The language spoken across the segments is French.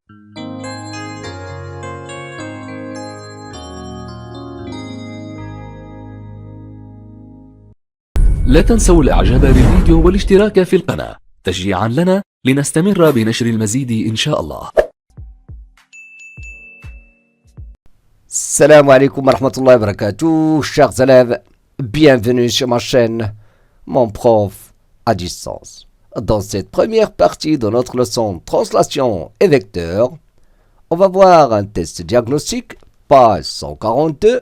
لا تنسوا الاعجاب بالفيديو والاشتراك في القناة تشجيعا لنا لنستمر بنشر المزيد إن شاء الله. Salam alaikum wa rahmatullahi wa barakatuh, chers élèves, bienvenue sur ma chaîne, mon prof à distance. Dans cette première partie de notre leçon translation et vecteur, on va voir un test diagnostique, page 142,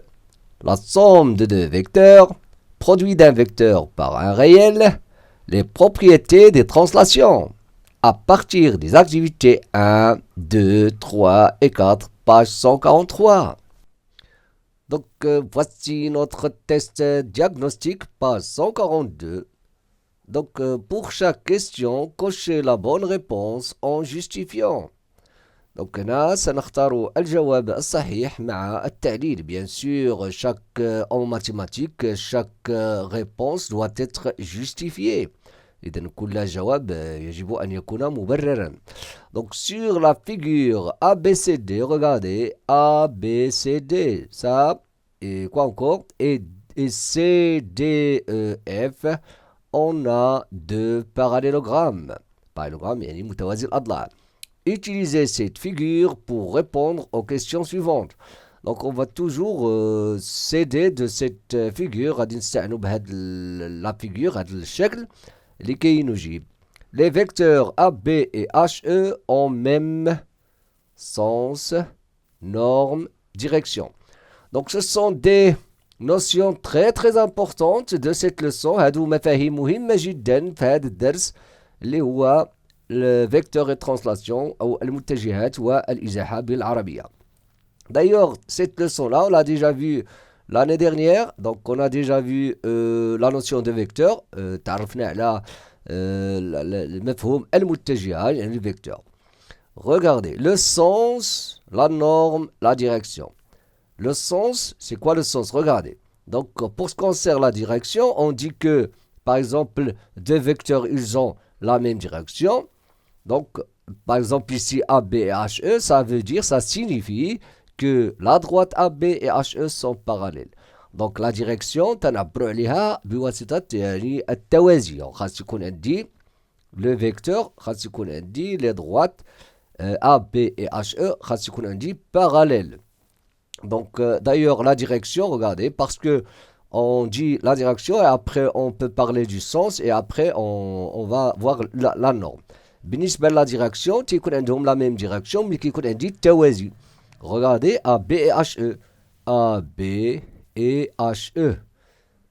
la somme de deux vecteurs, produit d'un vecteur par un réel, les propriétés des translations, à partir des activités 1, 2, 3 et 4, page 143. Donc, voici notre test diagnostique, page 142. Donc, pour chaque question, cochez la bonne réponse en justifiant. Donc, هنا سنختار الجواب الصحيح مع التعليل. Bien sûr, en mathématiques, chaque réponse doit être justifiée. إذن كل جواب يجب أن يكون مبررا. Donc, sur la figure ABCD, regardez, ABCD, ça, et quoi encore, et CDEF, on a deux parallélogrammes. Parallélogramme, يعني متوازي الأضلاع. Utilisez cette figure pour répondre aux questions suivantes. Donc, on va toujours s'aider de cette figure. غادي نستعنوا بهاد la figure, هاد الشكل لكي نجيب. Les vecteurs AB et HE ont même sens, norme, direction. Donc, ce sont des notions très très importantes de cette leçon. هادو مفاهيم مهمة جدا في هذا الدرس اللي هو le vecteur et translation ou المتجهات والإزاحة بالعربية. D'ailleurs, cette leçon-là, on l'a déjà vu l'année dernière. Donc, on a déjà vu la notion de vecteur. تعرفنا على المفهوم المتجهة يعني le vecteur. Regardez, le sens, la norme, la direction. Le sens, c'est quoi le sens? Regardez. Donc, pour ce qui concerne la direction, on dit que, par exemple, deux vecteurs, ils ont la même direction. Donc, par exemple, ici, AB et HE, ça veut dire, ça signifie que la droite AB et HE sont parallèles. Donc, la direction, تنعبر عليها بواسطة يعني التوازي. خاص يكون عندي le vecteur, خاص يكون عندي les droites AB et HE, خاص يكون عندي parallèles. Donc, d'ailleurs, la direction, regardez, parce que on dit la direction et après on peut parler du sens et après on va voir la norme. بالنسبة la direction, تيكون عندهم la même direction mais كيكون عندي التوازي. Regardez AB et HE. AB et HE.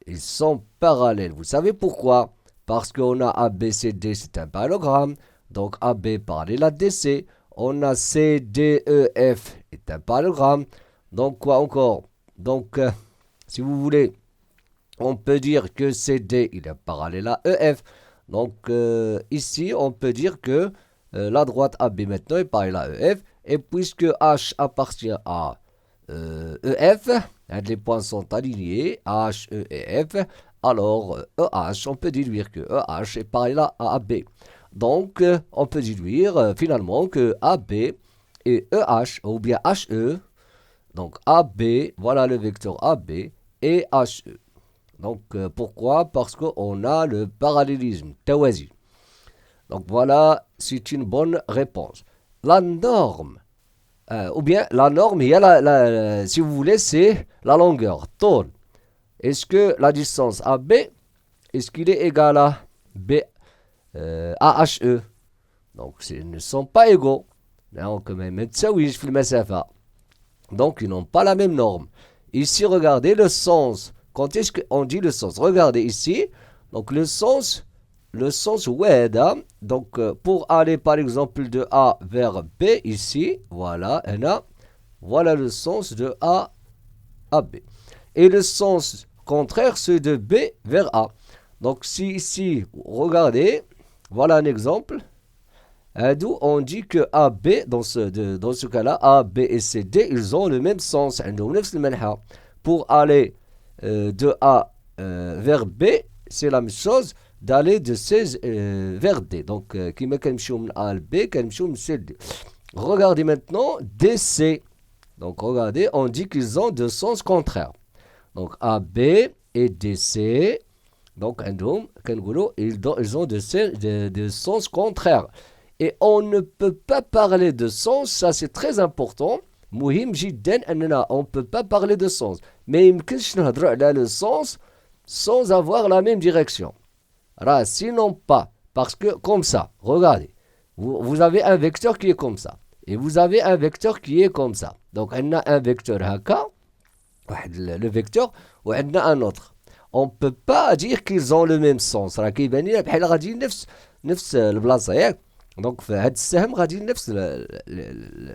Ils sont parallèles. Vous savez pourquoi? Parce qu'on a ABCD, c'est un parallélogramme. Donc AB parallèle à DC. On a CDEF, est un parallélogramme. Donc quoi encore? Donc, si vous voulez, on peut dire que CD, il est parallèle à EF. Donc, ici, on peut dire que la droite AB maintenant est parallèle à EF. Et puisque H appartient à EF, les points sont alignés, H, E et F, alors EH, on peut déduire que EH est parallèle à AB. Donc, on peut déduire finalement que AB et EH, ou bien HE, donc AB, voilà le vecteur AB et HE. Donc, pourquoi? Parce qu'on a le parallélisme, tawazi. Donc, voilà, c'est une bonne réponse. La norme, ou bien la norme, il y a si vous voulez, c'est la longueur, tôle. Est-ce que la distance AB, est-ce qu'il est égal à B, AHE? Donc, ils ne sont pas égaux. Donc, donc, ils n'ont pas la même norme. Ici, regardez le sens. Quand est-ce qu'on dit le sens? Regardez ici. Donc, le sens oueda. Donc, pour aller par exemple de A vers B, ici, voilà, voilà le sens de A à B. Et le sens contraire, c'est de B vers A. Donc, si ici, regardez, voilà un exemple. D'où on dit que AB, dans ce cas-là, A, B et C, D, ils ont le même sens. Pour aller de A vers B, c'est la même chose d'aller de C vers D. Donc, qui me كنمشيو من A ل B, كنمشيو من C ل D. Regardez maintenant DC. Donc regardez, on dit qu'ils ont deux sens contraires. Donc AB et DC, donc ils ont deux sens contraires. Et on ne peut pas parler de sens, ça c'est très important. مهم جدا أننا on ne peut pas parler de sens. Mais يمكنش نهضروا على le sens sans avoir la même direction. Sinon pas. Parce que comme ça, regardez, vous avez un vecteur qui est comme ça. Et vous avez un vecteur qui est comme ça. Donc on a un vecteur هكا, le vecteur, ou on a un autre. On ne peut pas dire qu'ils ont le même sens. راه كيبان لنا بحال غادي نفس البلاصه ياك. دونك في هذا السهم غادي نفس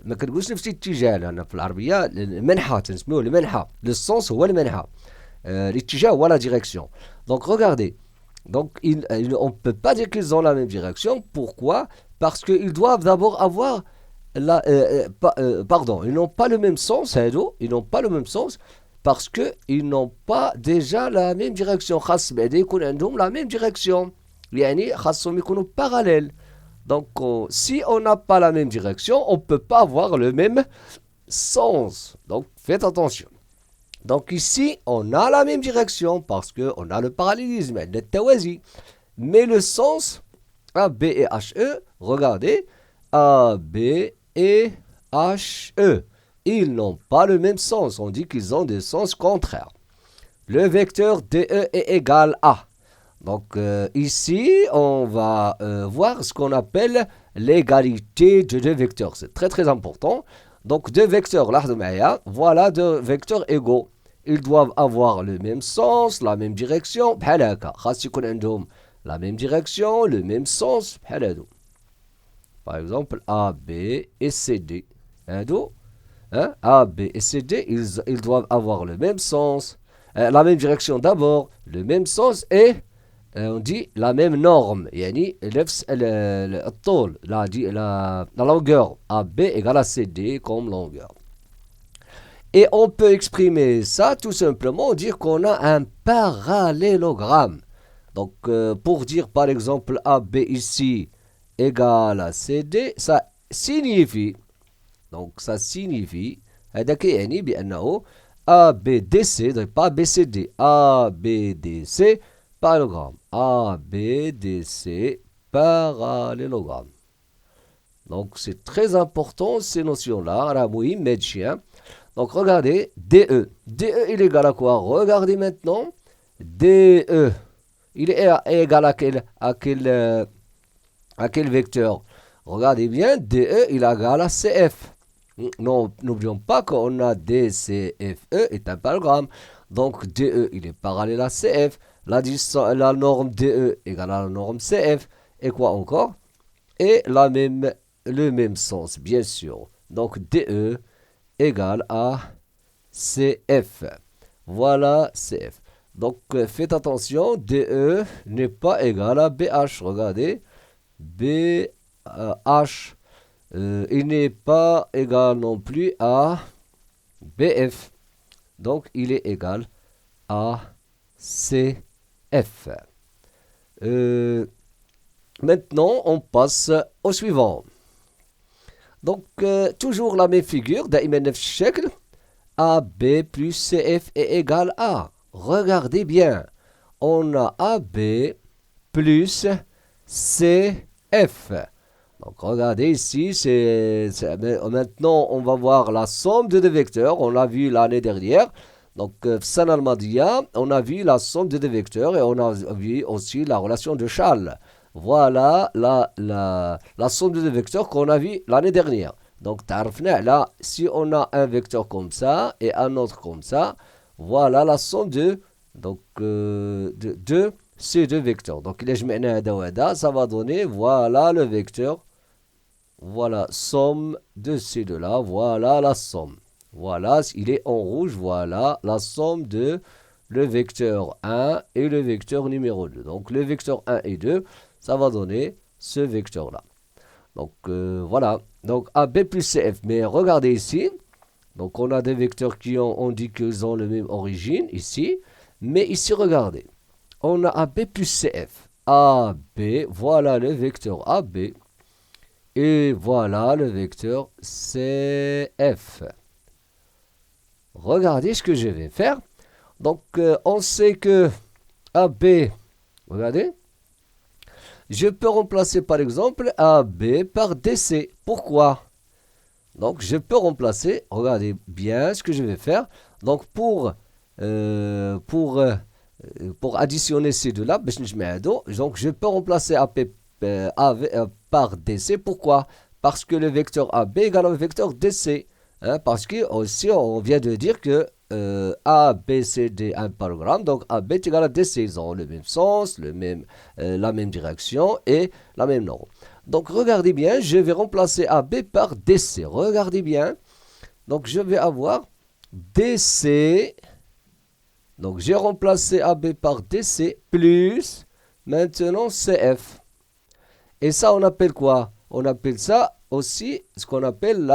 ما كنقولش نفس الاتجاه لان في العربيه المنحى تنسميوه المنحى. لو سونس هو المنحى. L'attigeant ou la direction. Donc regardez. Donc on ne peut pas dire qu'ils ont la même direction. Pourquoi? Parce qu'ils doivent d'abord avoir ils n'ont pas le même sens. Ils n'ont pas le même sens parce qu'ils n'ont pas déjà la même direction. خاص بعدا يكون عندهم la même direction. يعني خاصهم يكونوا parallèles. Donc si on n'a pas la même direction, on ne peut pas avoir le même sens. Donc faites attention. Donc ici, on a la même direction parce qu'on a le parallélisme, le tawazi. Mais le sens A, B et HE, regardez, A, B et HE, ils n'ont pas le même sens. On dit qu'ils ont des sens contraires. Le vecteur DE est égal à. Donc ici, on va voir ce qu'on appelle l'égalité de deux vecteurs. C'est très très important. Donc deux vecteurs, voilà deux vecteurs égaux. Ils doivent avoir le même sens, la même direction. La même direction, le même sens. Par exemple, A, B et CD. A, B et CD, ils doivent avoir le même sens. La même direction d'abord, le même sens et on dit la même norme. يعني نفس الطول, la longueur. AB égale à CD comme longueur. Et on peut exprimer ça tout simplement, dire qu'on a un parallélogramme. Donc pour dire par exemple AB ici égale à CD, ça signifie, donc ça signifie, هذاك يعني بأنه ABDC, donc pas BCD, ABDC, parallélogramme. ABDC, parallélogramme. Donc c'est très important ces notions-là. Donc regardez, DE. DE il est égal à quoi? Regardez maintenant. DE. Il est égal à quel vecteur? Regardez bien, DE il est égal à CF. Non, n'oublions pas qu'on a DCFE est un parallélogramme. Donc DE il est parallèle à CF. La norme DE égale à la norme CF. Et quoi encore? Et le même sens, bien sûr. Donc DE égale à CF. Voilà CF. Donc faites attention, DE n'est pas égal à BH. Regardez, BH, il n'est pas égal non plus à BF. Donc il est égal à CF. Maintenant, on passe au suivant. Donc, toujours la même figure, دائما نفس الشكل. AB plus CF est égal à. Regardez bien. On a AB plus CF. Donc, regardez ici. Maintenant, on va voir la somme de deux vecteurs. On l'a vu l'année dernière. Donc, Sana al-Madiya, on a vu la somme de deux vecteurs et on a vu aussi la relation de Charles. Voilà la somme de deux vecteurs qu'on a vu l'année dernière. Donc, là, si on a un vecteur comme ça et un autre comme ça, voilà la somme de ces deux vecteurs. Donc, ça va donner, voilà le vecteur. Voilà, somme de ces deux-là. Voilà la somme. Voilà, il est en rouge. Voilà la somme de le vecteur 1 et le vecteur numéro 2. Donc, le vecteur 1 et 2, ça va donner ce vecteur-là. Donc, voilà. Donc, AB plus CF. Mais regardez ici. Donc, on a des vecteurs qui on dit qu'ils ont la même origine ici. Mais ici, regardez. On a AB plus CF. AB, voilà le vecteur AB. Et voilà le vecteur CF. Regardez ce que je vais faire. Donc, on sait que AB, regardez, je peux remplacer par exemple AB par DC. Pourquoi? Donc, je peux remplacer, regardez bien ce que je vais faire. Donc, pour additionner ces deux-là, donc je peux remplacer AB par DC. Pourquoi? Parce que le vecteur AB égale au vecteur DC. Hein, parce que aussi, on vient de dire que A, B, C, D, un parallélogramme, donc AB est égal à DC. Ils ont le même sens, la même direction et la même norme. Donc regardez bien, je vais remplacer AB par DC. Regardez bien. Donc je vais avoir DC. Donc j'ai remplacé AB par DC plus maintenant CF. Et ça, on appelle quoi? On appelle ça aussi ce qu'on appelle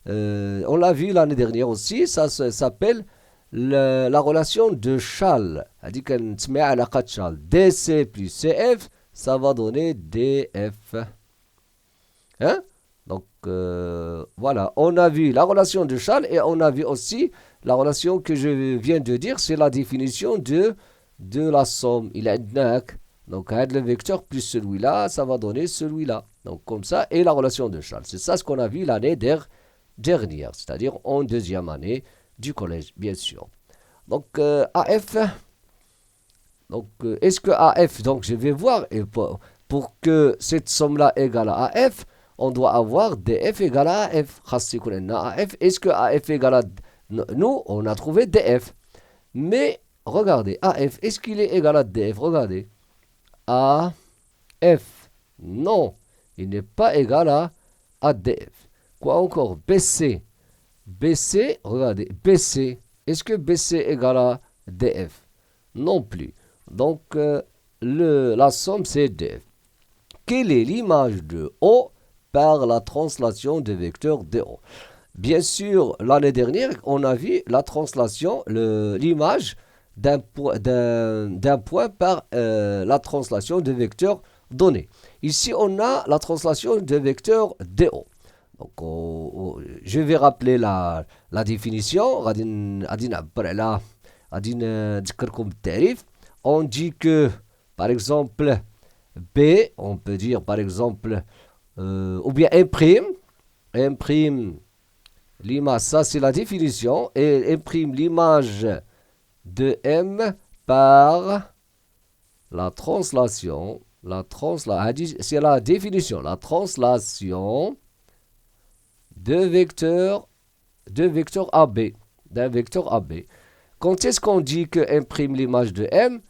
on l'a vu l'année dernière aussi, ça s'appelle la relation de Schall. DC plus CF, ça va donner DF. Hein? Donc, voilà, on a vu la relation de Schall et on a vu aussi la relation que je viens de dire, c'est la définition de la somme. Il a donc, le vecteur plus celui-là, ça va donner celui-là. Donc, comme ça, et la relation de Schall. C'est ça ce qu'on a vu l'année dernière, c'est-à-dire en deuxième année du collège, bien sûr. Donc, AF, donc, est-ce que AF, donc je vais voir, et pour que cette somme-là égale à AF, on doit avoir DF égale à AF. Est-ce que AF égale à... Nous, on a trouvé DF. Mais, regardez, AF, est-ce qu'il est égal à DF? Regardez. AF, non, il n'est pas égal à DF. Quoi encore? BC. BC, regardez, BC. Est-ce que BC égale à DF? Non plus. Donc, la somme, c'est DF. Quelle est l'image de O par la translation de vecteur DO? Bien sûr, l'année dernière, on a vu la translation, l'image d'un point par la translation de vecteur donné. Ici, on a la translation de vecteur DO. Donc, je vais rappeler la définition. On dit que, par exemple, B, on peut dire par exemple, ou bien imprime l'image, ça c'est la définition, et imprime l'image de M par la translation, c'est la définition, la translation de vecteur AB, d'un vecteur AB. Quand est-ce qu'on dit que imprime l'image de M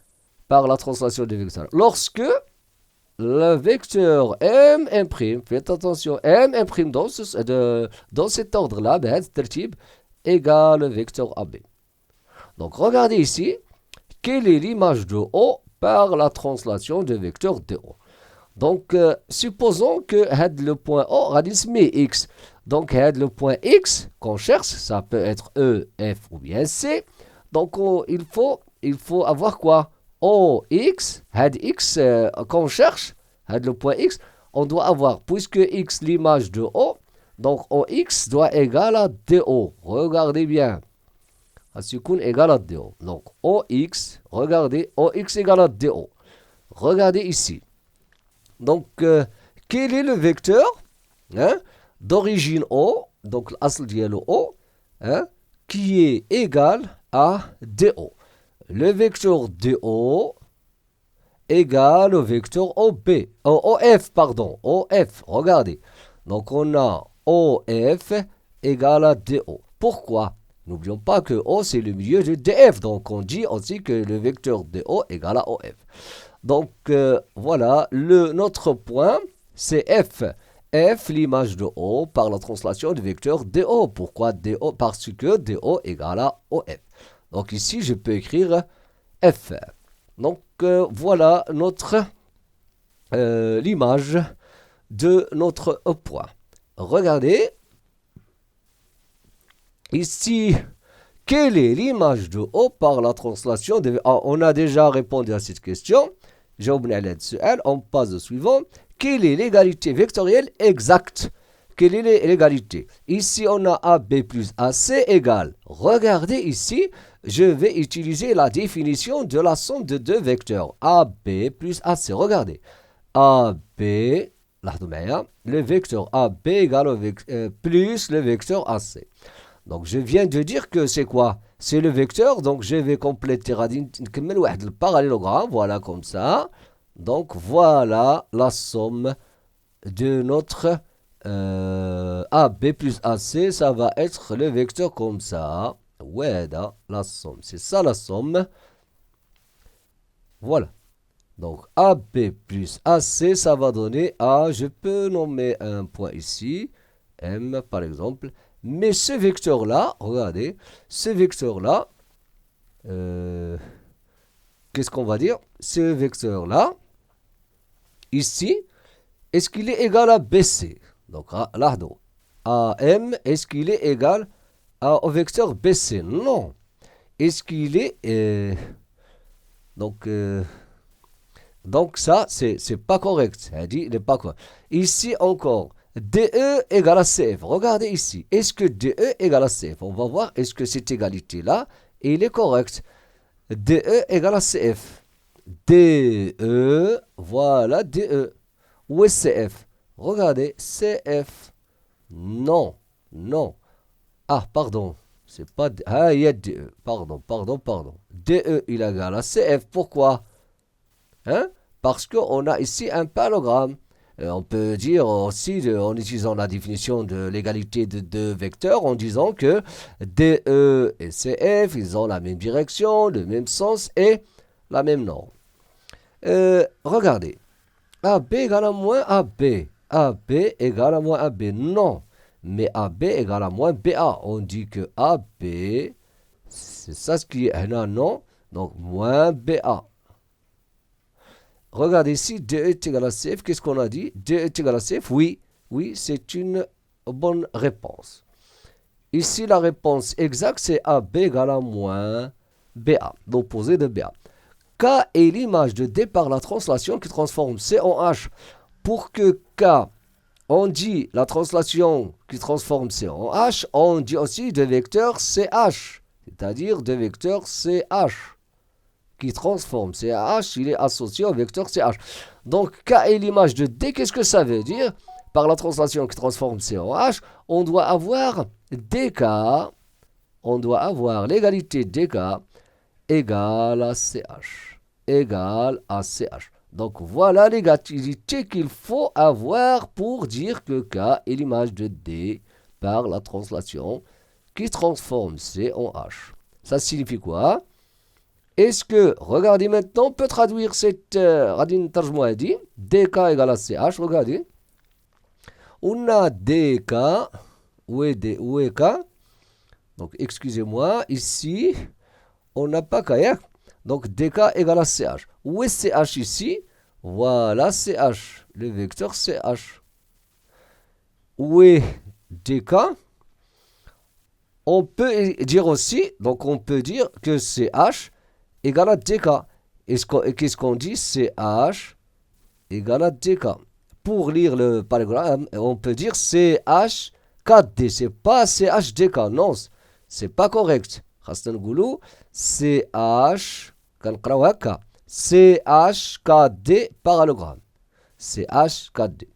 par la translation de vecteur? Lorsque le vecteur M imprime, faites attention, M imprime dans cet ordre-là, égale le vecteur AB. Donc regardez ici, quelle est l'image de O par la translation de vecteur DO? Donc supposons que le point O radius X. Donc le point X qu'on cherche, ça peut être E, F ou bien C. Donc il faut avoir quoi? OX, X qu'on cherche, le point X, on doit avoir, puisque X l'image de O, donc OX doit égal à DO. Regardez bien. Asukun égale à DO. Donc OX, regardez, OX égale à DO. Regardez ici. Donc, quel est le vecteur d'origine O, donc l'asl dialo O, qui est égal à DO? Le vecteur DO égale au vecteur OB, OF, pardon, OF, regardez. Donc, on a OF égale à DO. Pourquoi? N'oublions pas que O, c'est le milieu de DF. Donc, on dit aussi que le vecteur DO égale à OF. Donc, voilà, notre point, c'est F. F, l'image de O, par la translation du vecteur DO. Pourquoi DO? Parce que DO égale à OF. Donc, ici, je peux écrire F. Donc, voilà l'image de notre point. Regardez. Ici, quelle est l'image de O par la translation de... on a déjà répondu à cette question. On passe au suivant. quelle est l'égalité vectorielle exacte? Quelle est l'égalité? Ici, on a AB plus AC égale. Regardez ici, je vais utiliser la définition de la somme de deux vecteurs. AB plus AC. Regardez. AB, le vecteur AB égale plus le vecteur AC. Donc, je viens de dire que c'est quoi? C'est le vecteur, donc je vais compléter le parallélogramme, voilà comme ça. Donc, voilà la somme de notre AB plus AC, ça va être le vecteur comme ça. Ouais, la somme, c'est ça la somme. Voilà. Donc, AB plus AC, ça va donner A. Je peux nommer un point ici, M par exemple. Mais ce vecteur-là, regardez, ce vecteur-là, qu'est-ce qu'on va dire? Ce vecteur-là, ici, est-ce qu'il est égal à BC? Donc, là, AM, est-ce qu'il est égal au vecteur BC? Non. Est-ce qu'il est... donc, ça, c'est pas correct. Il n'est pas correct. Ici encore, DE égale à CF. Regardez ici. Est-ce que DE égale à CF? On va voir, est-ce que cette égalité-là, il est correct? DE égale à CF. DE, voilà, DE. Où est CF? Regardez, CF. Non, non. Ah, pardon. C'est pas... Ah, il y a DE. Pardon. DE, il est égal à CF. Pourquoi? Hein? Parce qu'on a ici un parallélogramme. On peut dire aussi, en utilisant la définition de l'égalité de deux vecteurs, en disant que DE et CF, ils ont la même direction, le même sens et la même norme. Regardez. AB égale à moins AB. AB égale à moins AB. Non. Mais AB égale à moins BA. On dit que AB, c'est ça ce qui est là, non. Donc, moins BA. Regardez ici, DE est égal à CF. Qu'est-ce qu'on a dit? DE est égal à CF. Oui, c'est une bonne réponse. Ici, la réponse exacte, c'est AB égale à moins BA, l'opposé de BA. K est l'image de D par la translation qui transforme C en H. Pour que K, on dit la translation qui transforme C en H, on dit aussi de vecteur CH, c'est-à-dire de vecteur CH. Qui transforme CH, il est associé au vecteur CH. Donc, K est l'image de D. Qu'est-ce que ça veut dire? Par la translation qui transforme C en H, on doit avoir DK, on doit avoir l'égalité DK égale à CH. Égale à CH. Donc, voilà l'égalité qu'il faut avoir pour dire que K est l'image de D par la translation qui transforme C en H. Ça signifie quoi? Est-ce que, regardez maintenant, on peut traduire cette radine tarjmoadi, DK égale à CH, regardez. On a DK, où est K? Donc, excusez-moi, ici, on n'a pas K. Donc, DK égale à CH. Où est CH ici? Voilà CH, le vecteur CH. Où est DK? On peut dire aussi, donc on peut dire que CH égale à DK. Qu'est-ce qu'on dit? CH égale à DK. Pour lire le parallélogramme, on peut dire CH 4D. C'est pas CH DK. Non, c'est pas correct. CH CH 4D parallélogramme. CH 4D.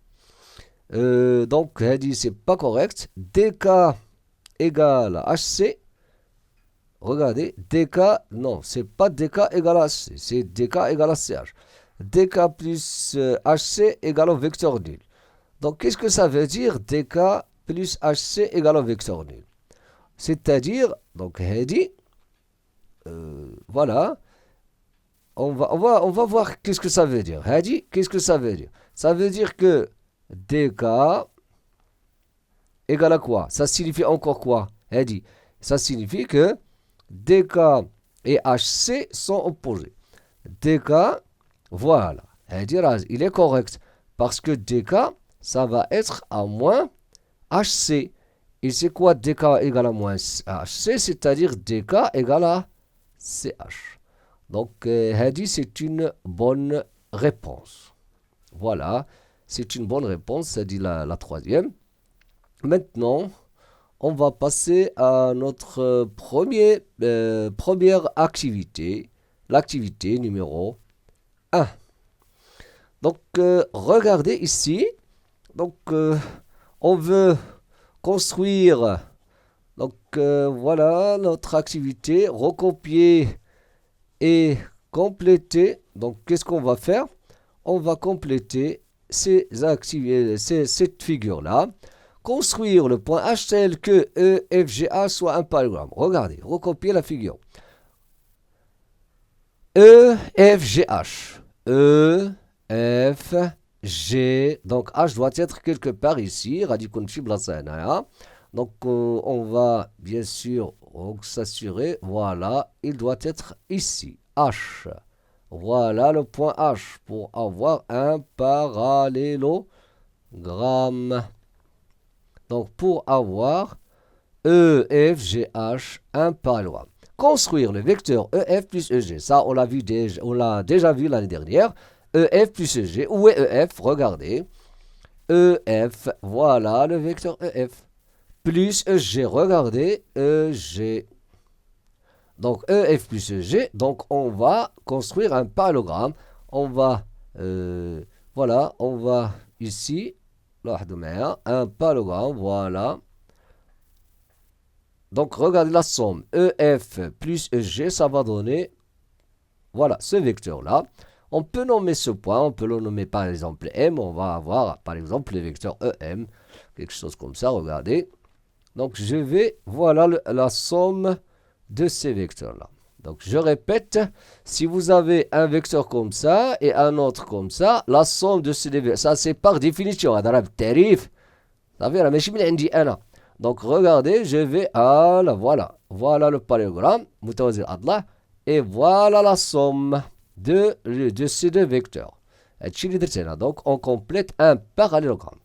Donc, c'est pas correct. DK égale à HC. Regardez, DK, non, c'est pas DK égale à HC, c'est DK égale à CH. DK plus HC égale au vecteur nul. Donc, qu'est-ce que ça veut dire DK plus HC égale au vecteur nul? C'est-à-dire, donc, voilà, on va voir qu'est-ce que ça veut dire. Qu'est-ce que ça veut dire? Ça veut dire que DK égale à quoi? Ça signifie encore quoi? Ça signifie que DK et HC sont opposés. DK, voilà. Il est correct. Parce que DK, ça va être à moins HC. Et c'est quoi DK égale à moins HC? C'est-à-dire DK égale à CH. Donc, c'est une bonne réponse. Voilà. C'est une bonne réponse, ça dit la troisième. Maintenant, on va passer à notre première activité, l'activité numéro 1. Donc, regardez ici. Donc, on veut construire. Donc, voilà notre activité. Recopier et compléter. Donc, qu'est-ce qu'on va faire? On va compléter cette figure-là. Construire le point H tel que E, F, G, H soit un parallélogramme. Regardez, recopier la figure. E, F, G, H. E, F, G. Donc H doit être quelque part ici. Donc on va bien sûr s'assurer. Voilà, il doit être ici. H. Voilà le point H pour avoir un parallélogramme. Donc, pour avoir E, F, G, H, un parallélogramme. Construire le vecteur EF plus EG. Ça, on l'a déjà vu l'année dernière. EF plus EG. Où est EF? Regardez. EF, voilà le vecteur EF. Plus EG, regardez. EG. Donc, EF plus EG. Donc, on va construire un parallélogramme. On va, voilà, on va ici... un parallélogramme, voilà. Donc, regardez la somme. EF plus EG, ça va donner, voilà, ce vecteur-là. On peut nommer ce point, on peut le nommer par exemple M. On va avoir, par exemple, le vecteur EM. Quelque chose comme ça, regardez. Donc, je vais, voilà la somme de ces vecteurs-là. Donc, je répète, si vous avez un vecteur comme ça et un autre comme ça, la somme de ces deux vecteurs, ça c'est par définition. Donc, regardez, je vais à la voilà. Voilà le parallélogramme, et voilà la somme de ces deux vecteurs. Donc, on complète un parallélogramme.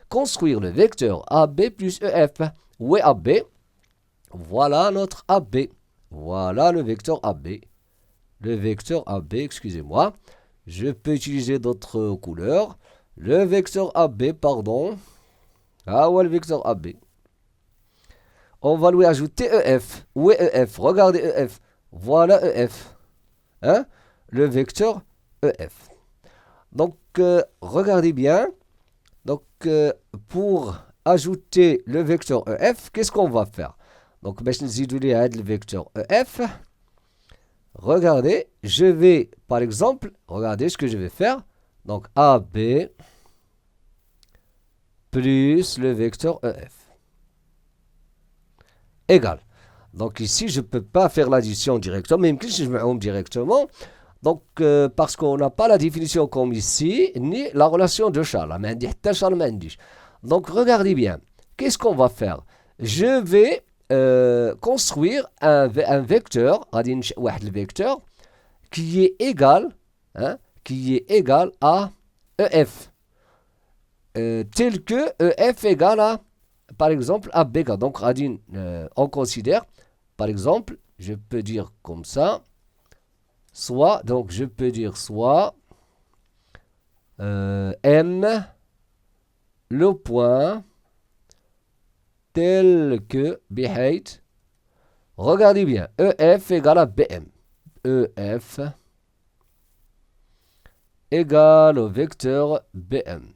Construire le vecteur AB plus EF. Où est AB? Voilà notre AB. Voilà le vecteur AB. Le vecteur AB, excusez-moi. Je peux utiliser d'autres couleurs. Le vecteur AB, pardon. Ah ouais, le vecteur AB. On va lui ajouter EF. Où est EF? Regardez EF. Voilà EF. Hein? Le vecteur EF. Donc, regardez bien. Donc, pour ajouter le vecteur EF, qu'est-ce qu'on va faire? Donc, le vecteur EF. Regardez, je vais, par exemple, regardez ce que je vais faire. Donc, AB plus le vecteur EF égal. Donc, ici, je ne peux pas faire l'addition directement, même si je me directement. Donc, parce qu'on n'a pas la définition comme ici, ni la relation de Charles. Donc, regardez bien. Qu'est-ce qu'on va faire? Je vais construire un vecteur, vecteur qui est égal, hein, à EF. Tel que EF égale à, par exemple, à B. Donc, on considère, par exemple, je peux dire comme ça, soit, donc je peux dire soit M, le point, tel que بحيث, regardez bien, EF égale à BM. EF égale au vecteur BM.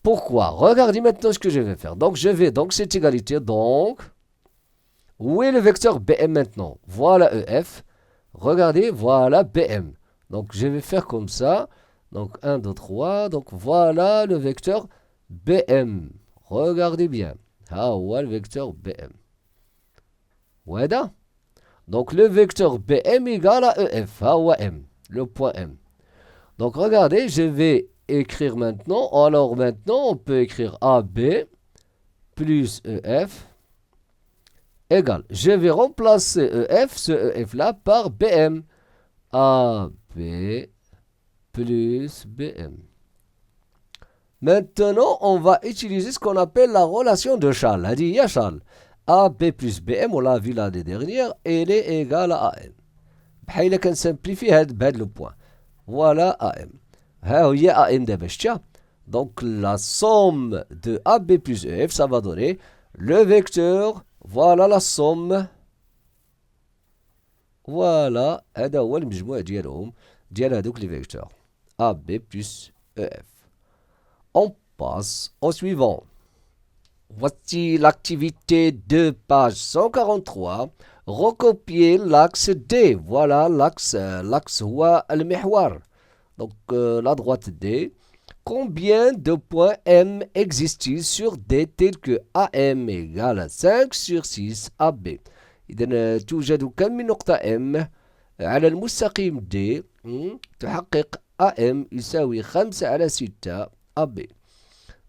Pourquoi? Regardez maintenant ce que je vais faire. Donc, je vais, donc, cette égalité, donc, où est le vecteur BM maintenant? Voilà EF. Regardez, voilà BM. Donc, je vais faire comme ça. Donc, 1, 2, 3. Donc, voilà le vecteur BM. Regardez bien. Le vecteur BM. Donc, le vecteur BM égale à EF. M. Le point M. Donc, regardez, je vais écrire maintenant. Alors, maintenant, on peut écrire AB plus EF égale. Je vais remplacer EF, ce EF-là, par BM. AB plus BM. Maintenant, on va utiliser ce qu'on appelle la relation de Charles. Elle dit, il y a Charles. AB plus BM, on l'a vu l'année dernière, elle est égale à AM. Il can simplifier le point. voilà AM. ها هي AM دابا شتيها. Donc la somme de AB plus EF, ça va donner le vecteur, voilà la somme. Voilà, هذا هو المجموع ديالهم ديال هذوك les vecteurs. AB plus EF. On passe au suivant. Voici l'activité de page 143. Recopier l'axe D. Voilà l'axe هو المحور. Donc la droite D. Combien de points M existent sur D tels que AM égale 5 sur 6 AB. إذا توجد كم من نقطة M على المستقيم D تحقق AM يساوي 5 على 6 AB.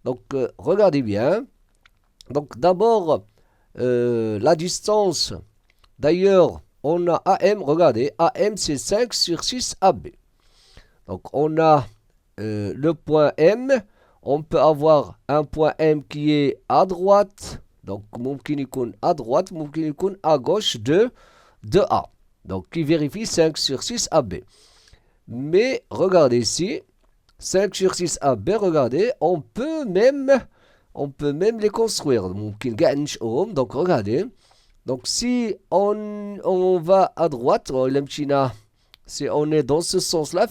Donc regardez bien. Donc d'abord la distance. D'ailleurs on a AM, regardez, AM c'est 5 sur 6 AB. Donc on a le point M, on peut avoir un point M qui est à droite, donc ممكن يكون à droite, ممكن يكون à gauche de A. Donc qui vérifie 5 sur 6 AB. Mais regardez ici, 5 sur 6 AB, regardez, on peut même les construire. ممكن كاع ننشئوهم. Donc regardez. Donc si on va à droite, si on est dans ce sens-là,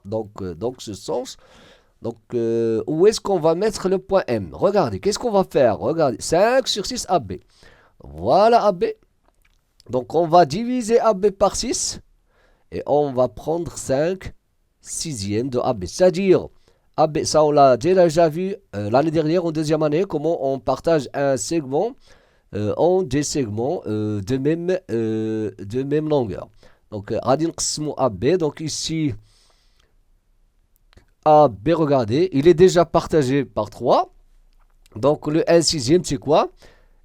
donc ce sens, donc où est-ce qu'on va mettre le point M? Regardez, qu'est-ce qu'on va faire? Regardez, 5 sur 6 AB. Voilà AB. Donc on va diviser AB par 6 et on va prendre 5 sixièmes de AB. C'est-à-dire, AB, ça on l'a déjà vu l'année dernière en deuxième année, comment on partage un segment en des segments de même longueur. Donc, غادي نقسمو AB. Donc ici, AB, regardez, il est déjà partagé par 3. Donc le 1 sixième, c'est quoi?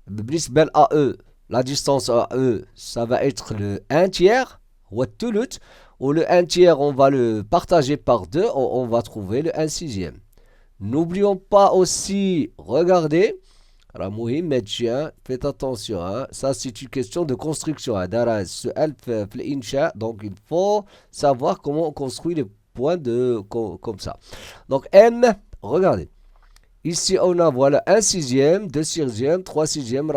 بالنسبة AE, la distance AE, ça va être le 1 tiers. Ou le 1 tiers, on va le partager par 2. On va trouver le 1 sixième. N'oublions pas aussi, regardez, faites attention, hein. Ça c'est une question de construction. Donc il faut savoir comment on construit les points comme ça. Donc M, regardez. Ici on a voilà 1 sixième, 2 sixièmes, 3 sixièmes.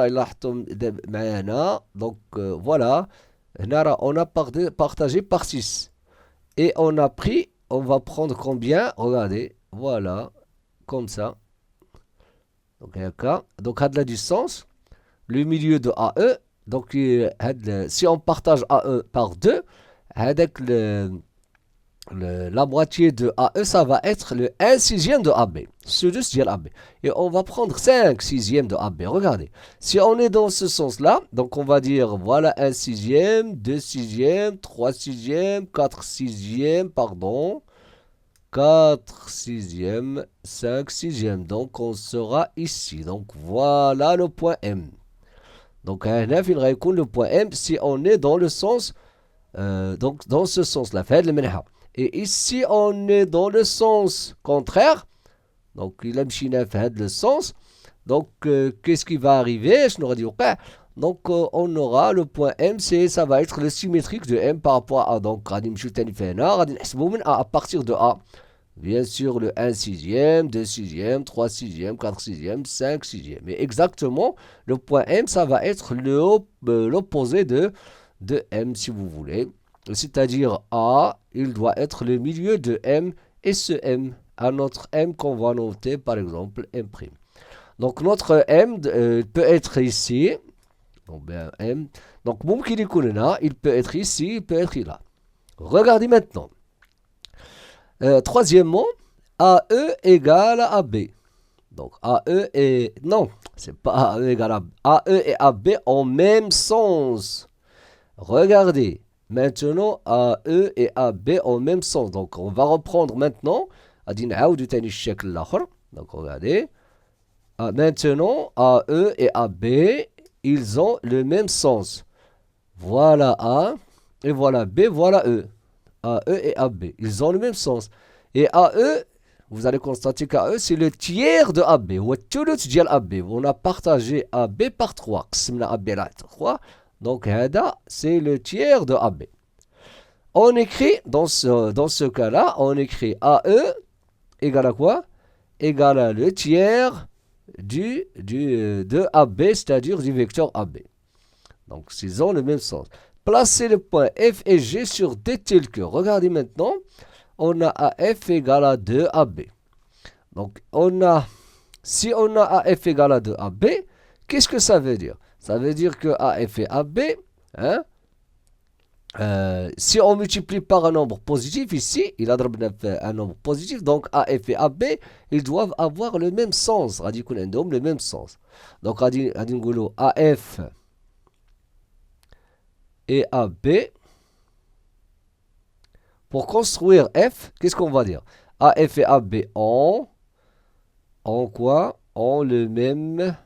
Donc voilà. On a partagé par 6. Et on va prendre combien? Regardez, voilà, comme ça. Donc, la distance, le milieu de AE, donc si on partage AE par 2, la moitié de AE, ça va être le 1 sixième de AB. Et on va prendre 5 sixièmes de AB. Regardez, si on est dans ce sens-là, donc on va dire, voilà 1 sixième, 2 sixièmes, 3 sixièmes, 4 sixièmes, pardon. 4 sixièmes, 5 sixièmes. Donc on sera ici. Donc voilà le point M. Donc le point M si on est dans le sens, donc dans ce sens-là. Et ici on est dans le sens contraire. Donc il a le sens. Donc qu'est-ce qui va arriver? Donc on aura le point M, ça va être le symétrique de M par rapport à A. Donc à partir de A. Bien sûr le 1 sixième, 2 sixièmes, 3 sixièmes, 4 sixièmes, 5 sixièmes. Mais exactement, le point M, ça va être l'opposé de M si vous voulez. C'est-à-dire A, il doit être le milieu de M et ce M. Un autre M qu'on va noter par exemple M'. Donc notre M peut être ici. Donc, ben, M. Donc, il peut être ici, il peut être là. Regardez maintenant. Troisièmement, AE égale à AB. Donc, AE et... Non, c'est pas AE égale à AB. AE et AB en même sens. Regardez. Maintenant, AE et AB en même sens. Donc, on va reprendre maintenant. Donc, regardez. Maintenant, AE et AB, ils ont le même sens. Voilà A, et voilà B, voilà E. AE et AB, ils ont le même sens. Et AE, vous allez constater qu'AE, c'est le tiers de AB. On a partagé AB par 3. Donc, c'est le tiers de AB. On écrit, dans ce cas-là, on écrit AE égale à quoi? Égale à le tiers de AB, c'est-à-dire du vecteur AB. Donc, ils ont le même sens. Placez le point F et G sur D tel que. Regardez maintenant, on a AF égale à 2AB. Donc, si on a AF égale à 2AB, qu'est-ce que ça veut dire? Ça veut dire que AF et AB, hein, si on multiplie par un nombre positif, ici, il a un nombre positif, donc AF et AB, ils doivent avoir le même sens. Le même sens. Donc, AF et AB, pour construire F, qu'est-ce qu'on va dire? AF et AB ont quoi? Ont le même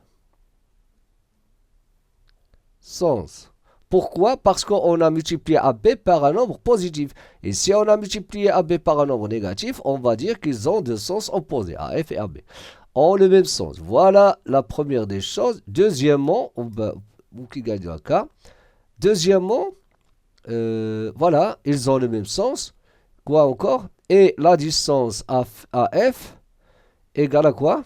sens. Pourquoi? Parce qu'on a multiplié AB par un nombre positif. Et si on a multiplié AB par un nombre négatif, on va dire qu'ils ont deux sens opposés. AF et AB ont le même sens. Voilà la première des choses. Deuxièmement, voilà, ils ont le même sens. Quoi encore? Et la distance AF égale à quoi?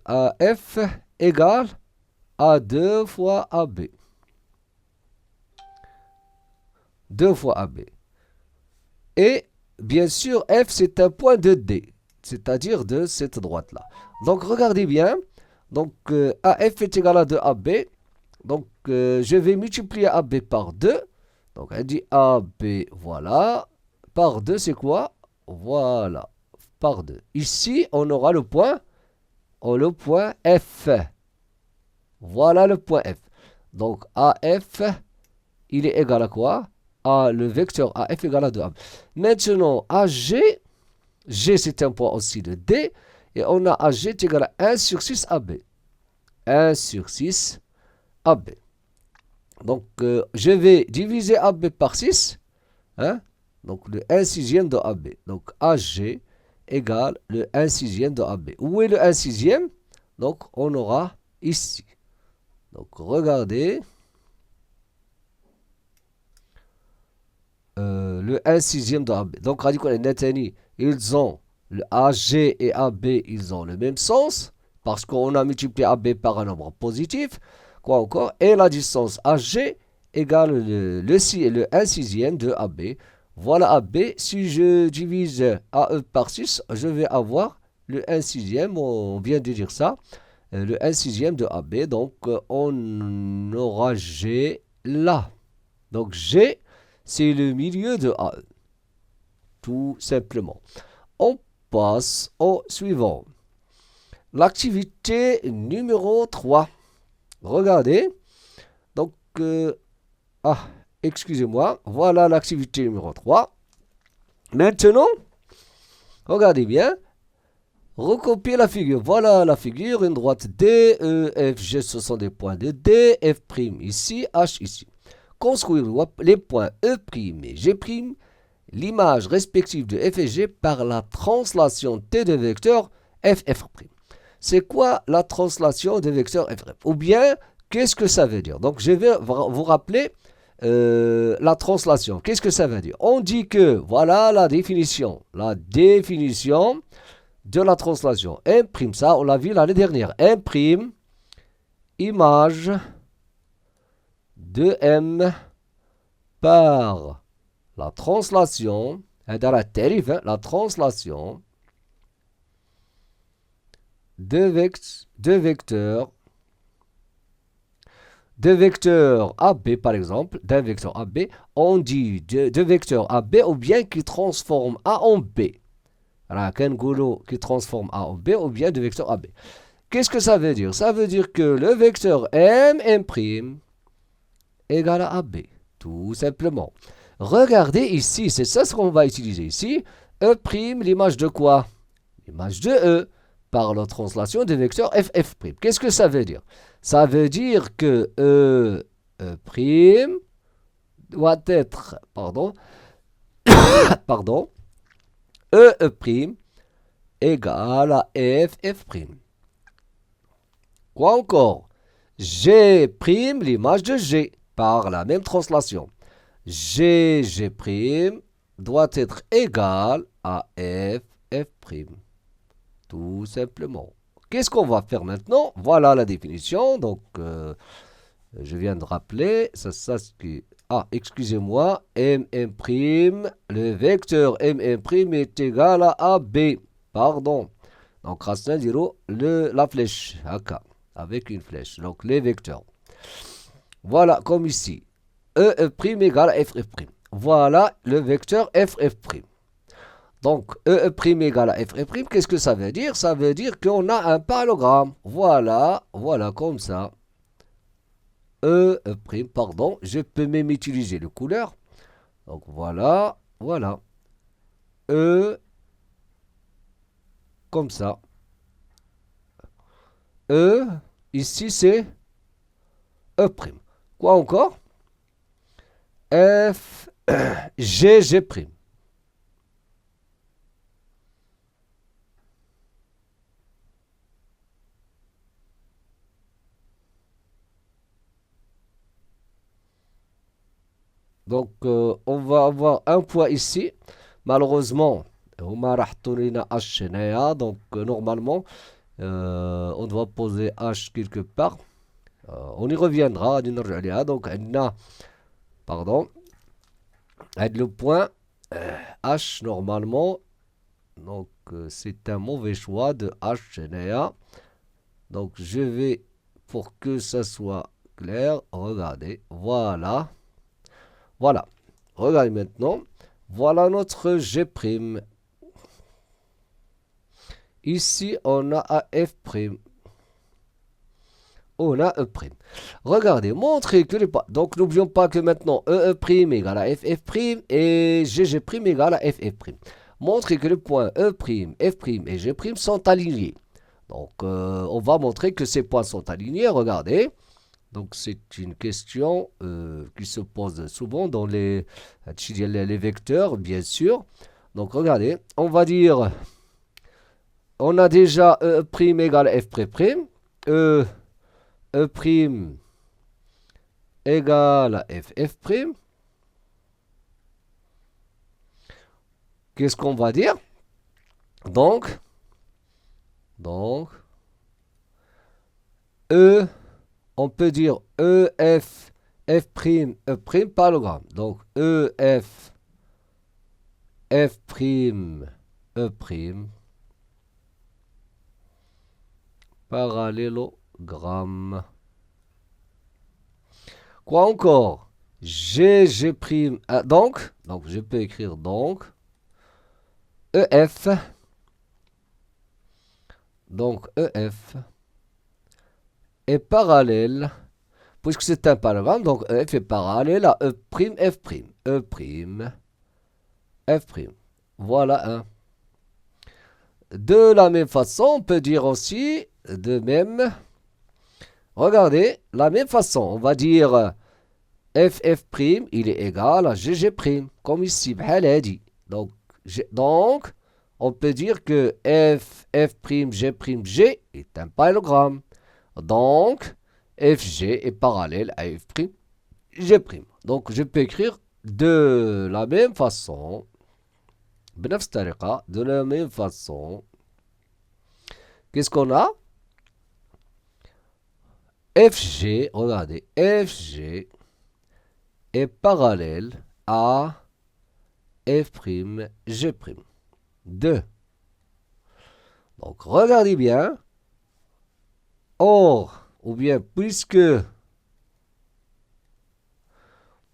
AF égale à 2 fois AB. 2 fois AB. Et bien sûr, F c'est un point de D, c'est-à-dire de cette droite-là. Donc regardez bien. Donc AF est égal à 2AB. Donc je vais multiplier AB par 2. Donc elle dit AB, voilà. Par 2 c'est quoi? Voilà. Par 2. Ici on aura le point F. Voilà le point F. Donc AF, il est égal à quoi? Le vecteur AF égale à 2AB. Maintenant, AG, G c'est un point aussi de D, et on a AG est égal à 1 sur 6 AB. 1 sur 6 AB. Donc, je vais diviser AB par 6, hein? Donc le 1 sixième de AB. Donc AG égale le 1 sixième de AB. Où est le 1 sixième? Donc on aura ici. Donc regardez, le 1 sixième de AB. Donc ils ont le AG et AB, ils ont le même sens, parce qu'on a multiplié AB par un nombre positif. Quoi encore? Et la distance AG égale le 1 sixième de AB. Voilà AB. Si je divise AE par 6, je vais avoir le 1 sixième, on vient de dire ça. Le 1 sixième de AB, donc on aura G là. Donc G, c'est le milieu de AE, tout simplement. On passe au suivant. L'activité numéro 3. Regardez. Donc, excusez-moi, voilà l'activité numéro 3. Maintenant, regardez bien. Recopier la figure. Voilà la figure, une droite D, E, F, G, ce sont des points de D, F' ici, H ici. Construire les points E' et G', l'image respective de F et G par la translation T de vecteur F, F'. C'est quoi la translation de vecteur F'? Ou bien, qu'est-ce que ça veut dire? Donc, je vais vous rappeler la translation. Qu'est-ce que ça veut dire? On dit que, voilà la définition. La définition de la translation. Imprime, ça on l'a vu l'année dernière. Imprime image de M par la translation, dans la tarif, la translation de vecteurs AB par exemple, d'un vecteur AB, on dit de vecteur AB ou bien qui transforme A en B. Qui transforme A en B ou bien de vecteur AB. Qu'est-ce que ça veut dire? Ça veut dire que le vecteur M' égale à AB. Tout simplement. Regardez ici, c'est ça ce qu'on va utiliser ici. E', l'image de quoi? L'image de E, par la translation de vecteur F'. Qu'est-ce que ça veut dire? Ça veut dire que E' doit être, E' égale à F'. Quoi encore? G', l'image de G, par la même translation. G' doit être égal à F'. Tout simplement. Qu'est-ce qu'on va faire maintenant? Voilà la définition. Donc, je viens de rappeler. Excusez-moi. Le vecteur M', est égal à AB. Pardon. Donc, reste la flèche. Avec une flèche. Donc, les vecteurs. Voilà, comme ici. E' égale à F'. Voilà le vecteur F'. Donc, E' égale à F', qu'est-ce que ça veut dire? Ça veut dire qu'on a un parallélogramme. Voilà, comme ça. E', pardon, je peux même utiliser le couleur. Donc, voilà. E, comme ça. E, ici c'est E'. Quoi encore? F, G'. Donc, on va avoir un point ici. Malheureusement, donc normalement, on doit poser H quelque part. On y reviendra. Donc, pardon, le point H normalement. Donc, c'est un mauvais choix de H. Donc, je vais, pour que ça soit clair, regardez. Voilà. Regardez maintenant. Voilà notre G'. Ici, on a F'. On a E'. Regardez, montrez que les points. Donc, n'oublions pas que maintenant, E' égale à F' et G' égale à F'. Montrez que les points E', F' et G' sont alignés. Donc, on va montrer que ces points sont alignés. Regardez. Donc, c'est une question qui se pose souvent dans les vecteurs, bien sûr. Donc, regardez, on va dire, on a déjà E' égale à F', E' égale à F'. Qu'est-ce qu'on va dire? Donc, E, on peut dire EF, F', E', parallélogramme. Donc, EF, F', E', parallélogramme. Quoi encore? G', donc, je peux écrire donc, EF, donc EF est parallèle, puisque c'est un parallélogramme, donc EF est parallèle à E', F'. F'. Voilà un. De la même façon, on peut dire aussi, regardez, la même façon, on va dire F', il est égal à G', comme ici, donc, on peut dire que F', G' est un parallélogramme. Donc, FG est parallèle à F', G'. Donc, je peux écrire de la même façon, qu'est-ce qu'on a? FG, regardez, FG est parallèle à F', G'. 2. Donc, regardez bien. Or, ou bien puisque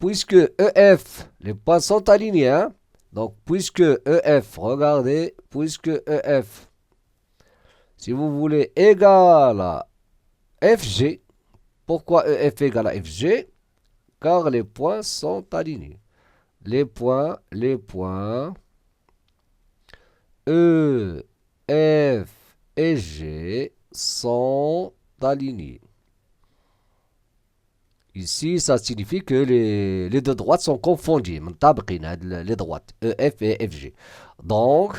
EF, les points sont alignés, hein? Donc, puisque EF, regardez, puisque EF, si vous voulez, égal à FG, pourquoi EF égale à FG? Car les points sont alignés. Les points, E, F et G sont alignés. Ici, ça signifie que les deux droites sont confondues. Les droites, EF et FG. Donc,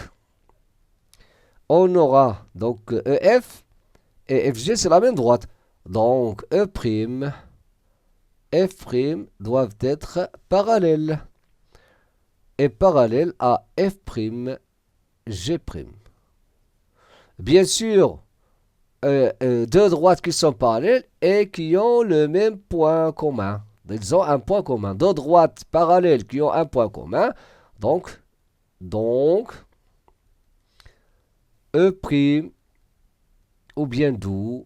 on aura donc EF et FG, c'est la même droite. Donc, E', F' doivent être parallèles. Et parallèles à F', G'. Bien sûr, deux droites qui sont parallèles et qui ont le même point commun. Ils ont un point commun. Deux droites parallèles qui ont un point commun. Donc E' ou bien d'où.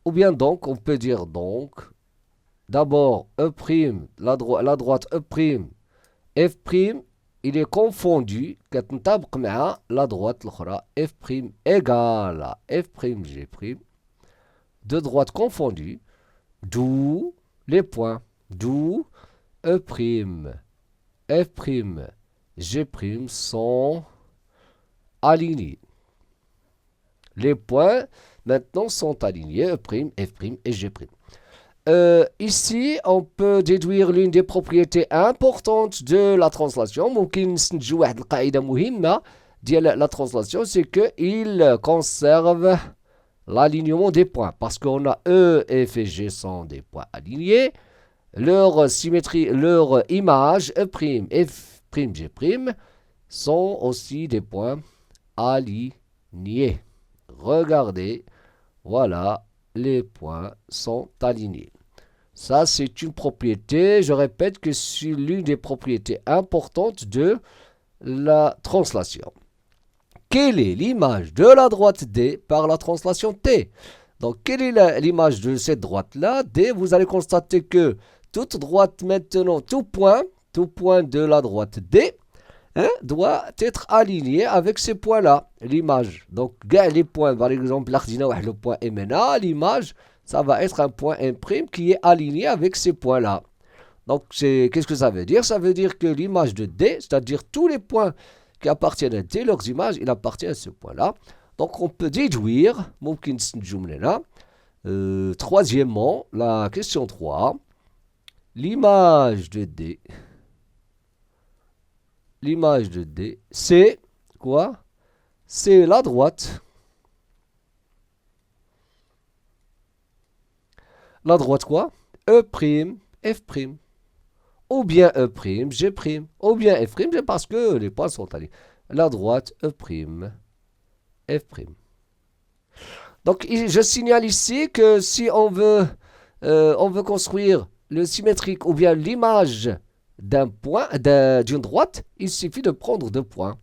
Ou bien donc, on peut dire donc. D'abord, E', la droite E', F', il est confondu كتنطبق مع la droite الأخرى F' égale à F', G'. Deux droites confondues, d'où les points, d'où E', F', G' sont alignés. Les points maintenant sont alignés, E', F' et G'. Ici, on peut déduire l'une des propriétés importantes de la translation. ممكن نستنتجوا واحد القاعدة مهمة ديال la translation, c'est qu'il conserve l'alignement des points. Parce qu'on a E, F et G sont des points alignés. Leur symétrie, leur image, E', F', G' sont aussi des points alignés. Regardez, voilà, les points sont alignés. Ça, c'est une propriété, je répète que c'est l'une des propriétés importantes de la translation. Quelle est l'image de la droite D par la translation T? Donc, quelle est l'image de cette droite-là, D? Vous allez constater que toute droite maintenant, tout point de la droite D, doit être aligné avec ces points-là, l'image. Donc, les points, par exemple, le point MNA, l'image, ça va être un point M' qui est aligné avec ces points-là. Donc, qu'est-ce que ça veut dire? Ça veut dire que l'image de D, c'est-à-dire tous les points qui appartiennent à D, leurs images, ils appartiennent à ce point-là. Donc, on peut déduire, troisièmement, la question 3, l'image de D, c'est quoi? C'est la droite. La droite quoi? E', F'. Ou bien E', G'. Ou bien F', parce que les points sont alignés. La droite E', F'. Donc, je signale ici que si on veut construire le symétrique ou bien l'image d'une droite, il suffit de prendre deux points.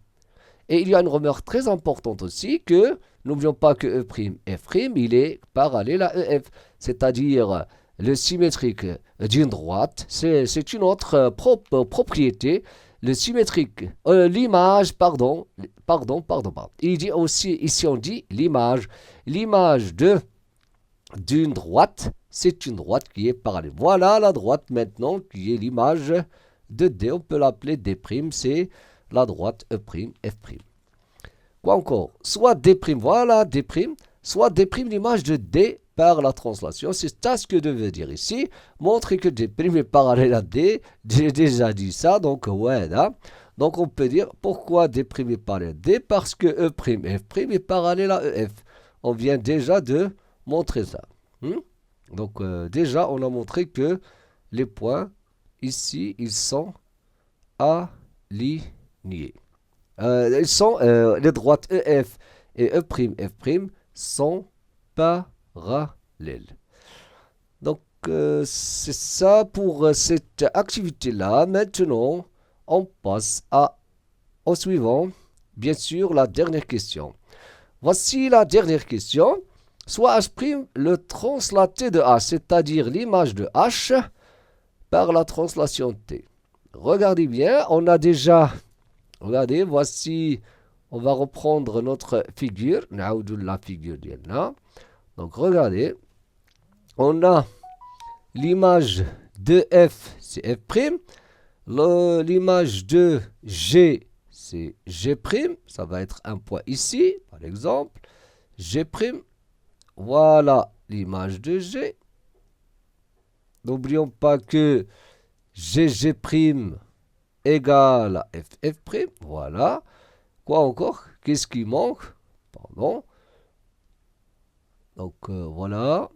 Et il y a une remarque très importante aussi que, n'oublions pas que E', F', il est parallèle à EF. C'est-à-dire, le symétrique d'une droite, c'est une autre propriété. Le symétrique, l'image, pardon. Il dit aussi, ici on dit l'image. L'image d'une droite, c'est une droite qui est parallèle. Voilà la droite maintenant qui est l'image de D. On peut l'appeler D', c'est la droite E', F'. Quoi encore? Soit D', voilà D', soit D', l'image de D par la translation. C'est ça ce que je veux dire ici. Montrer que D' est parallèle à D. J'ai déjà dit ça, donc ouais, là. Donc on peut dire pourquoi D' est parallèle à D? Parce que E', F' est parallèle à EF. On vient déjà de montrer ça. Donc déjà, on a montré que les points, ici, ils sont alignés. Les droites EF et E', F' sont parallèles. Donc, c'est ça pour cette activité-là. Maintenant, on passe au suivant. Bien sûr, la dernière question. Voici la dernière question. Soit H', le translaté de H, c'est-à-dire l'image de H par la translation T. Regardez bien, on a déjà... Regardez, voici... On va reprendre notre figure. La figure d'Yelna. Donc, regardez. On a l'image de F, c'est F'. L'image de G, c'est G'. Ça va être un point ici, par exemple. G'. Voilà l'image de G. N'oublions pas que GG' égale à FF'. Voilà. Quoi encore? Qu'est-ce qui manque? Pardon. Donc voilà.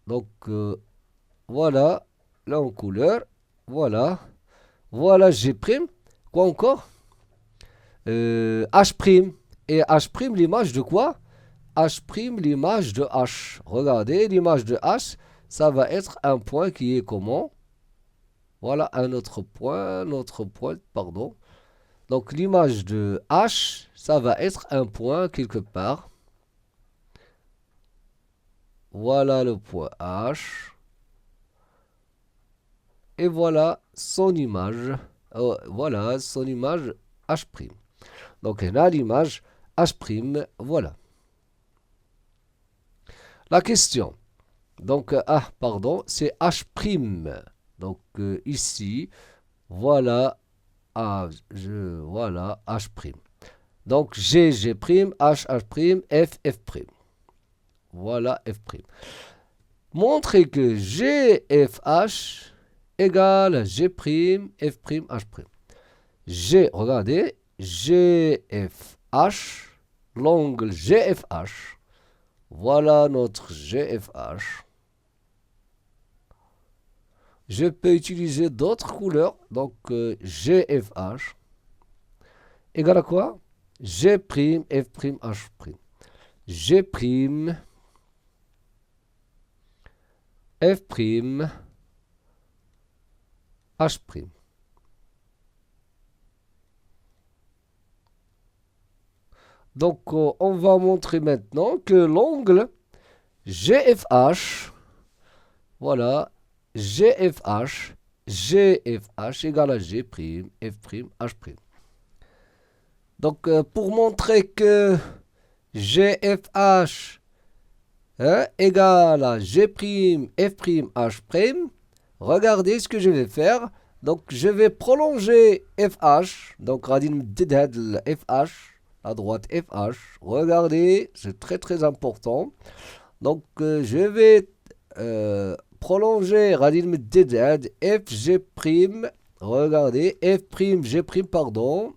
Donc voilà, là en couleur, voilà. Voilà G'. Quoi encore? H'. Et H', l'image de quoi? H', l'image de H. Regardez, l'image de H, ça va être un point qui est comment? Voilà un autre point, pardon. Donc l'image de H, ça va être un point quelque part. Voilà le point H. Et voilà son image. Voilà son image H'. Donc on a l'image H', voilà. La question. Donc, c'est H'. Donc ici, voilà, voilà H'. Donc G, H', F, F'. Voilà F'. Montrez que GFH égale G', F', H'. G, regardez, GFH, l'angle GFH. Voilà notre GFH. Je peux utiliser d'autres couleurs. Donc, GFH égale à quoi? G', F', H'. G', F', H'. Donc, on va montrer maintenant que l'angle GFH, voilà, GFH égale à G', F', H'. Donc, pour montrer que GFH égale à G', F', H', regardez ce que je vais faire. Donc, je vais prolonger FH. Donc, radin mded FH. À droite FH. Regardez, c'est très très important. Donc, je vais prolonger radin mded FG'. Regardez, F', G', pardon.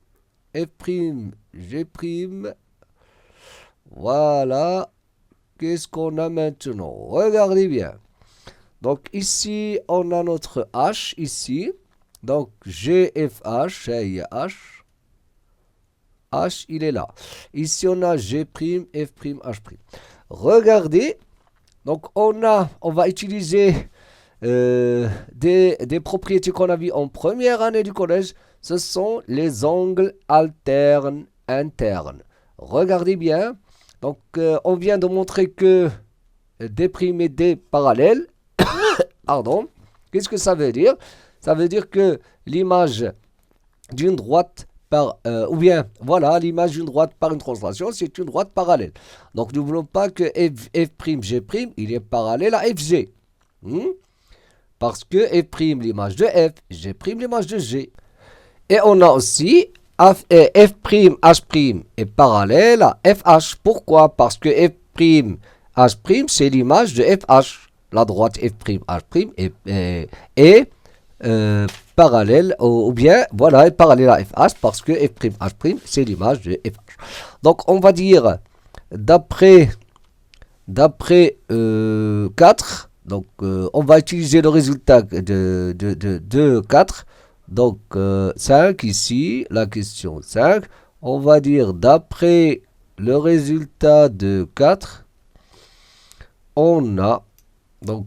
F', G'. Voilà. Qu'est-ce qu'on a maintenant? Regardez bien. Donc ici, on a notre H ici. Donc GFH, H. H, il est là. Ici, on a G', F', H'. Regardez. Donc on va utiliser des propriétés qu'on a vues en première année du collège. Ce sont les angles alternes internes. Regardez bien. Donc, on vient de montrer que D' et D parallèles. Pardon. Qu'est-ce que ça veut dire? Ça veut dire que l'image d'une droite voilà, l'image d'une droite par une translation, c'est une droite parallèle. Donc, n'oublions pas que F', G', il est parallèle à FG. Parce que F', l'image de F, G', l'image de G. Et on a aussi F', H' est parallèle à FH. Pourquoi? Parce que F', H', c'est l'image de FH. La droite F', H' est parallèle, ou bien, voilà, est parallèle à FH parce que F', H', c'est l'image de FH. Donc, on va dire, d'après 4, donc, on va utiliser le résultat de 4. Donc, 5 ici, la question 5. On va dire, d'après le résultat de 4, on a, donc,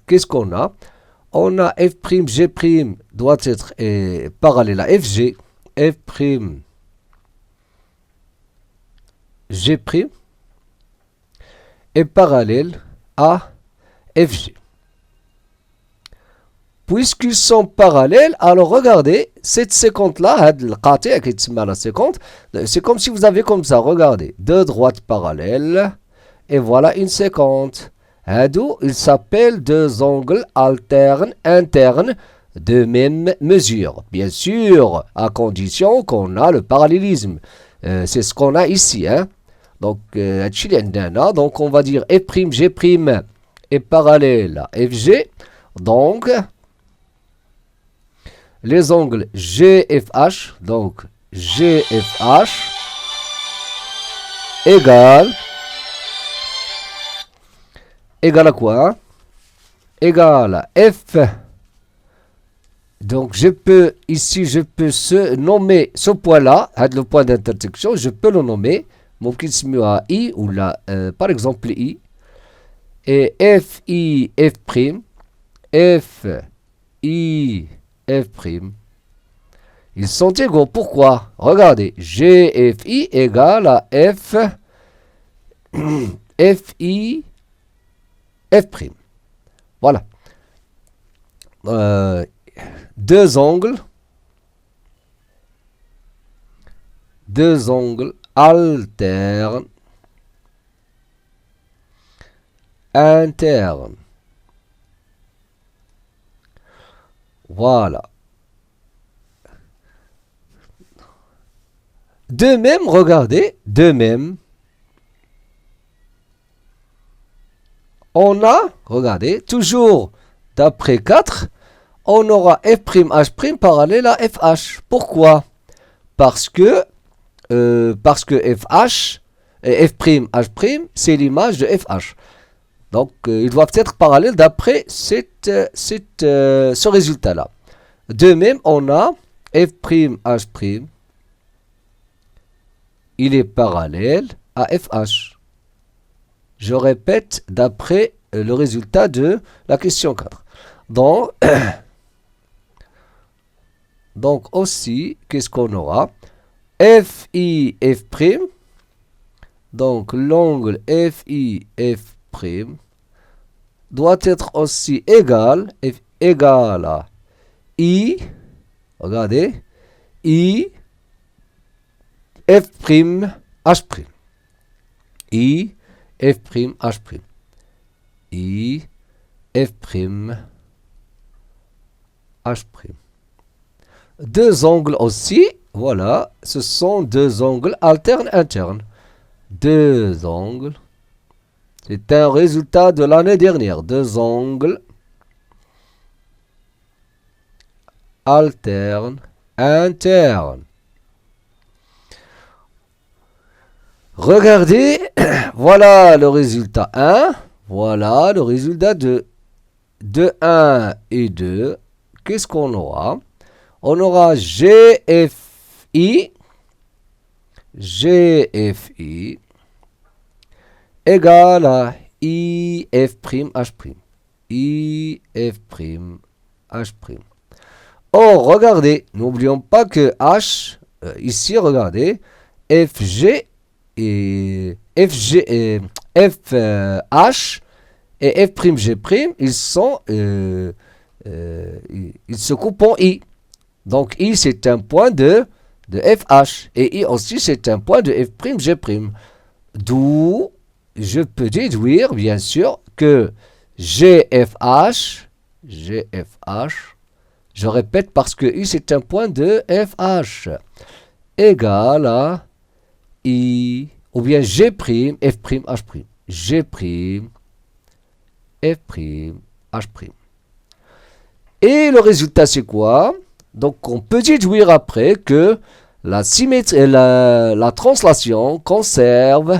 qu'est-ce qu'on a? On a F', G' doit être parallèle à FG. F', G' est parallèle à FG. Puisqu'ils sont parallèles, alors regardez, cette séquence-là, c'est comme si vous avez comme ça, regardez, deux droites parallèles, et voilà une séquence. Il s'appelle deux angles alternes internes de même mesure. Bien sûr, à condition qu'on a le parallélisme. C'est ce qu'on a ici. Hein? Donc, on va dire F', G' est parallèle à FG. Donc, les angles GFH, donc GFH égale à quoi? Égale à F. Donc je peux nommer ce point-là, le point d'intersection, je peux le nommer. ممكن نسميوها I ou là, par exemple I. Et F, I, F prime. F, I, F prime. Ils sont égaux. Pourquoi? Regardez. G, F, I égale à F, F, I, F prime. Voilà. Deux angles alternes internes. Voilà. De même, regardez, on a, regardez, toujours d'après 4, on aura F'H' parallèle à FH. Pourquoi? Parce que FH et F'H', c'est l'image de FH. Donc, ils doivent être parallèles d'après ce résultat-là. De même, on a F'H', il est parallèle à FH. Je répète d'après le résultat de la question 4. Donc aussi, qu'est-ce qu'on aura? FI, F', donc l'angle FI, F' doit être aussi égal à I, regardez, I, F', H'. I, F', H'. I, F', H'. Deux angles aussi, voilà, ce sont deux angles alternes internes. Deux angles, c'est un résultat de l'année dernière. Deux angles alternes internes. Regardez, voilà le résultat 1, voilà le résultat 2. De 1 et 2, qu'est-ce qu'on aura? On aura GFI égale à IF'H'. IF'H'. Or, regardez, n'oublions pas que H, ici, regardez, FH et F'H et F'G', ils se coupent en I. Donc I c'est un point de FH et I aussi c'est un point de F'G'. D'où je peux déduire bien sûr que GFH, je répète parce que I c'est un point de FH, égale à I, ou bien G', F'H'. G', F'H'. Et le résultat c'est quoi? Donc on peut déduire après que la symétrie, la translation conserve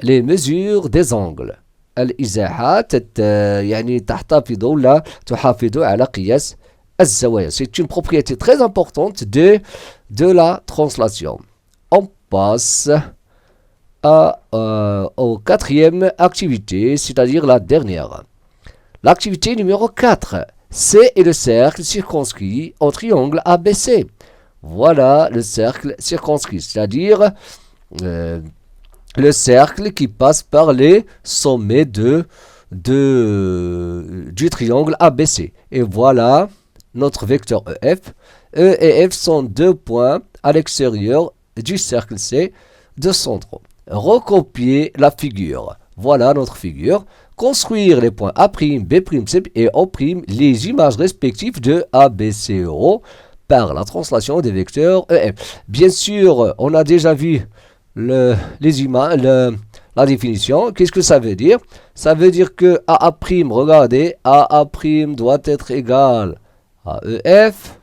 les mesures des angles. الإزاحات يعني تحتفظ ولا تحافظ على قياس الزوايا. C'est une propriété très importante de la translation. On passe au quatrième activité, c'est-à-dire la dernière. L'activité numéro 4. C est le cercle circonscrit au triangle ABC. Voilà le cercle circonscrit, c'est-à-dire le cercle qui passe par les sommets du triangle ABC. Et voilà notre vecteur EF. E et F sont deux points à l'extérieur du cercle C de centre. Recopier la figure. Voilà notre figure. Construire les points A', B', C et O', les images respectives de A, B, C et O par la translation des vecteurs EF. Bien sûr, on a déjà vu la définition. Qu'est-ce que ça veut dire? Ça veut dire que A', regardez, A' doit être égal à EF.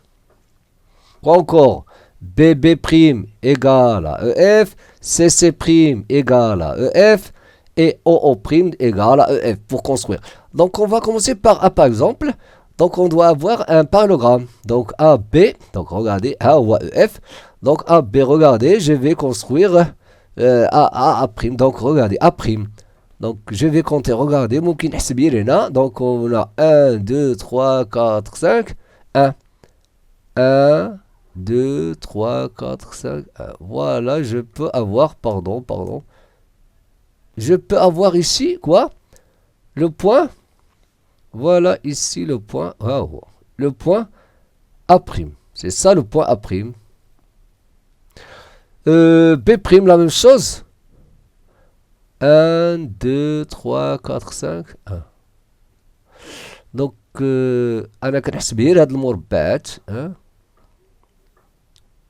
Ou encore, BB' égale à EF, CC' égale à EF, et OO' égale à EF pour construire. Donc on va commencer par A par exemple. Donc on doit avoir un parallélogramme. Donc AB, donc regardez, A ou EF. Donc AB, regardez, je vais construire A'. Donc regardez, A'. Donc je vais compter, regardez, donc on a 1, 2, 3, 4, 5, 1. 1, 2, 3, 4, 5, 1. Voilà, je peux avoir, pardon. Je peux avoir ici, quoi? Le point. Voilà, ici le point. Wow. Le point A'. C'est ça le point A'. B', la même chose. 1, 2, 3, 4, 5, 1. Donc, أنا كنحسب هاد المربعات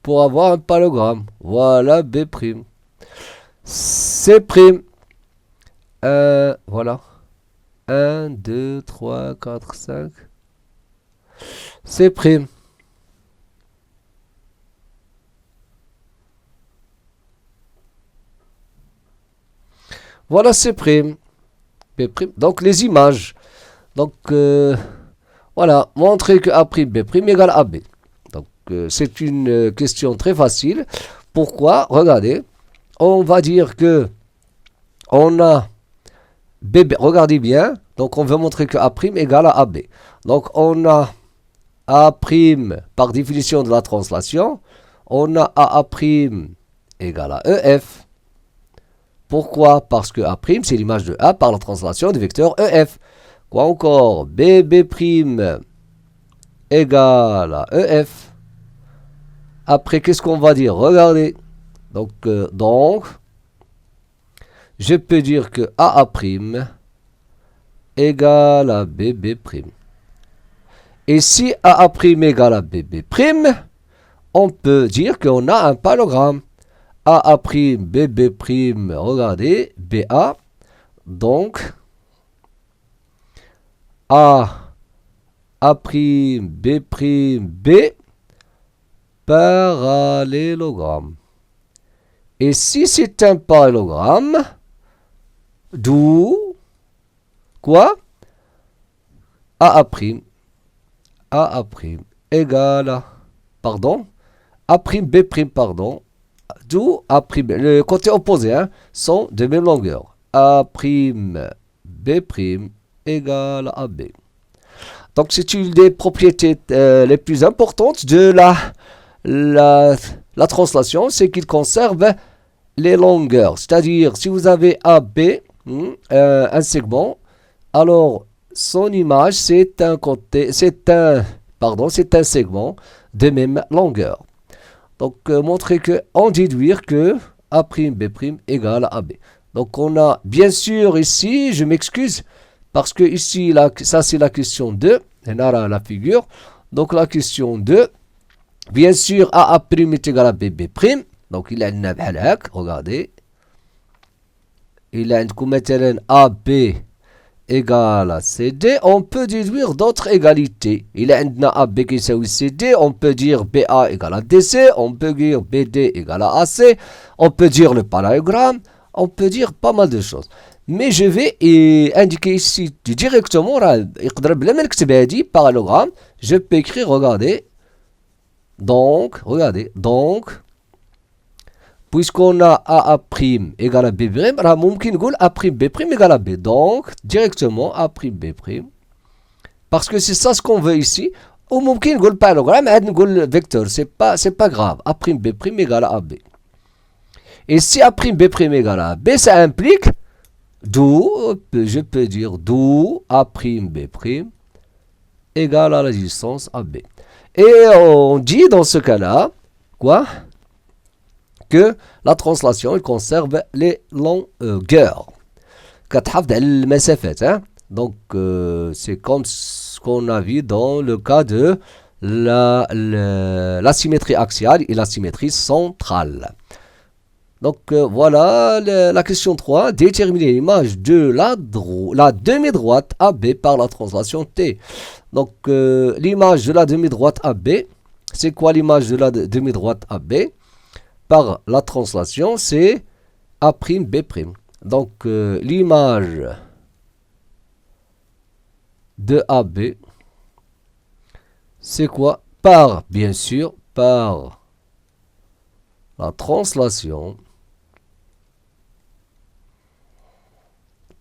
pour avoir un parallélogramme. Voilà B'. C'. Voilà. 1, 2, 3, 4, 5. C'. Voilà C'. B'. Donc les images. Donc voilà, montrer que A', B' égale AB. Donc c'est une question très facile. Pourquoi? Regardez, on va dire que on a B', regardez bien. Donc on veut montrer que A' égale à AB. Donc on a A' par définition de la translation. On a A' égale à EF. Pourquoi? Parce que A' c'est l'image de A par la translation du vecteur EF. Quoi encore? BB' égale à EF. Après, qu'est-ce qu'on va dire? Regardez. Donc, je peux dire que A' égale à BB'. Et si A' égale à BB', on peut dire qu'on a un parallélogramme. A', BB', regardez, BA. Donc, A', B', B, parallélogramme. Et si c'est un parallélogramme, d'où, quoi? A', égale à, pardon, A', B', pardon, d'où A', le côté opposé, sont de même longueur. A', B' égale à B. Donc c'est une des propriétés les plus importantes de la translation, c'est qu'il conserve les longueurs. C'est-à-dire, si vous avez AB, un segment, alors son image, c'est un segment de même longueur. Donc, montrer que, en déduire que A', B' égale à AB. Donc, on a, bien sûr, ici, je m'excuse, parce que ici, ça c'est la question 2, et là, la figure. Donc, la question 2, bien sûr, A' est égal à BB'. Donc, il a une bhalak, regardez. Il a une مثلا AB égale à CD. On peut déduire d'autres égalités. Il a un AB qui est CD. On peut dire BA égale à DC. On peut dire BD égale à AC. On peut dire le parallélogramme. On peut dire pas mal de choses. Mais je vais indiquer ici directement, parallélogramme. Je peux écrire, regardez. Donc, regardez. Donc, puisqu'on a A' égale à B', ممكن نقول A', B' égale à B. Donc, directement A', B'. Parce que c'est ça ce qu'on veut ici. Ou ممكن نقول parallélogramme, نقول vecteur. C'est pas grave. A', B' égale à B. Et si A', B' égale à B, ça implique d'où, je peux dire d'où A', B' égale à la distance AB. Et on dit dans ce cas-là, quoi? Que la translation elle conserve les longueurs. Donc c'est comme ce qu'on a vu dans le cas de la symétrie axiale et la symétrie centrale. Donc voilà la question 3. Déterminer l'image de la demi-droite AB par la translation T. Donc l'image de la demi-droite AB, C'est quoi l'image de la demi-droite AB? Par la translation, c'est A'B'. Donc, l'image de AB, c'est quoi? Par, bien sûr, par la translation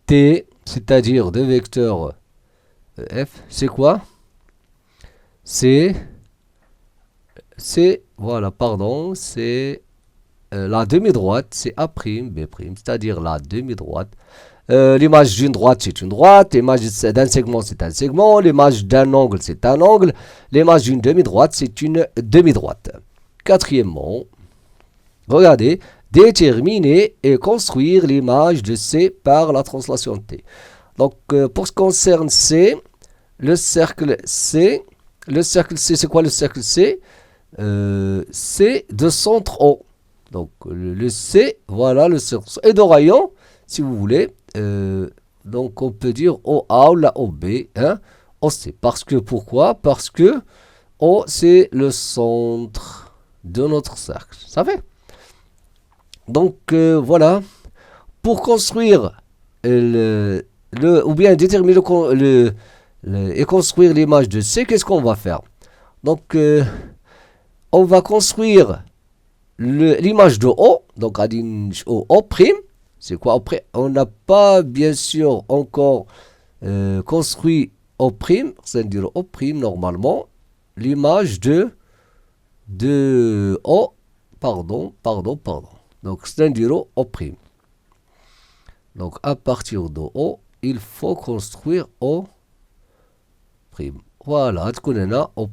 T, c'est-à-dire de vecteur F, c'est quoi? C'est, voilà, pardon, c'est la demi-droite, c'est A'B', c'est-à-dire la demi-droite. L'image d'une droite, c'est une droite. L'image d'un segment, c'est un segment. L'image d'un angle, c'est un angle. L'image d'une demi-droite, c'est une demi-droite. Quatrièmement, regardez, déterminer et construire l'image de C par la translation T. Donc, pour ce qui concerne C, le cercle C, c'est quoi le cercle C? C'est de centre O. Donc, le C, voilà le cercle. Et de rayon, si vous voulez, donc on peut dire OA ou la OB, hein, OC. Parce que, pourquoi? Parce que O, c'est le centre de notre cercle. Ça fait? Donc, voilà. Pour construire ou bien déterminer et construire l'image de C, qu'est-ce qu'on va faire? Donc, on va construire l'image de O, donc O'. C'est quoi O'? On n'a pas, bien sûr, encore construit O', c'est-à-dire O', normalement, l'image de O, pardon. Donc, c'est-à-dire O'. Donc, à partir de O, il faut construire O'. Voilà, O'.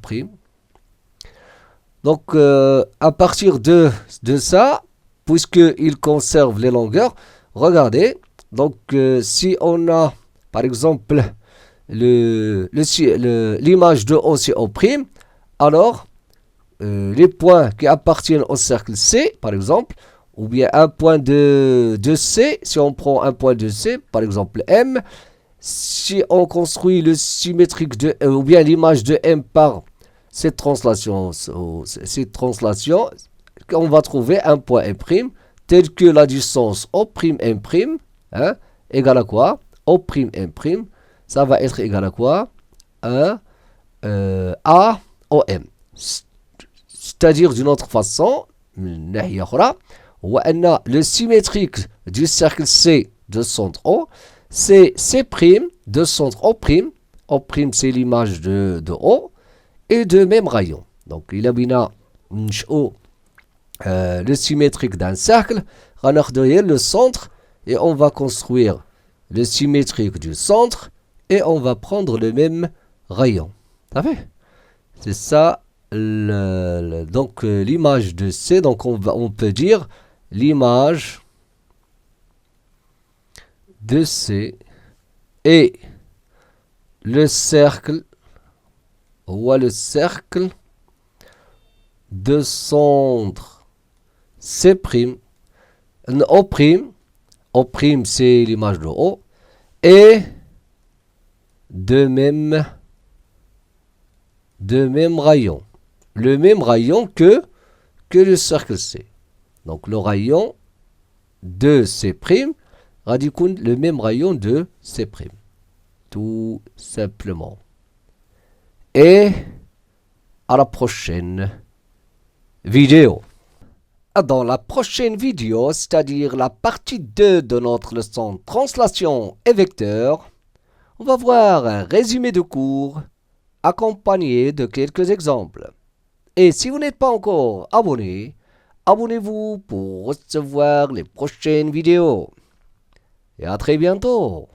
Donc, à partir de ça, puisqu'il conserve les longueurs, regardez, donc si on a, par exemple, l'image de O, c'est O', alors, les points qui appartiennent au cercle C, par exemple, ou bien un point de C, si on prend un point de C, par exemple M, si on construit le symétrique ou bien l'image de M par cette translation, on va trouver un point M', tel que la distance O'M', hein, égale à quoi? O'M', ça va être égal à quoi? À OM. C'est-à-dire d'une autre façon, le symétrique du cercle C de centre O, c'est C' de centre O'. O', c'est l'image de O, et de même rayon. Donc, il a bien le symétrique d'un cercle, le centre, et on va construire le symétrique du centre, et on va prendre le même rayon. Ça fait? C'est ça, donc l'image de C. Donc, on peut dire l'image de C et le cercle de centre C', O', c'est l'image de O, et de même rayon. Le même rayon que le cercle C. Donc le rayon de C', le même rayon de C'. Tout simplement. Et à la prochaine vidéo. Dans la prochaine vidéo, c'est-à-dire la partie 2 de notre leçon translation et vecteur, on va voir un résumé de cours accompagné de quelques exemples. Et si vous n'êtes pas encore abonné, abonnez-vous pour recevoir les prochaines vidéos. Et à très bientôt.